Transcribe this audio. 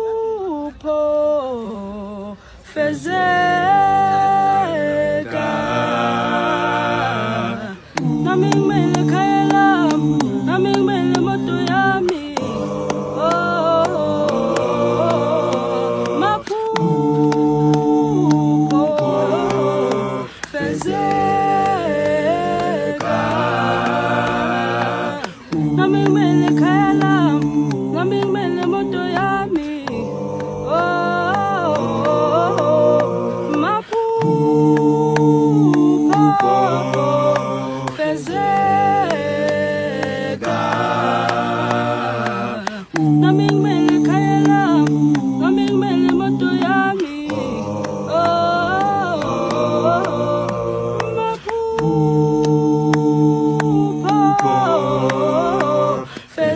maphupho fezeka nami ngimele khaya lami nami ngimele moto yami maphupho fezeka nami ngimele khaya lami nami ngimele moto yami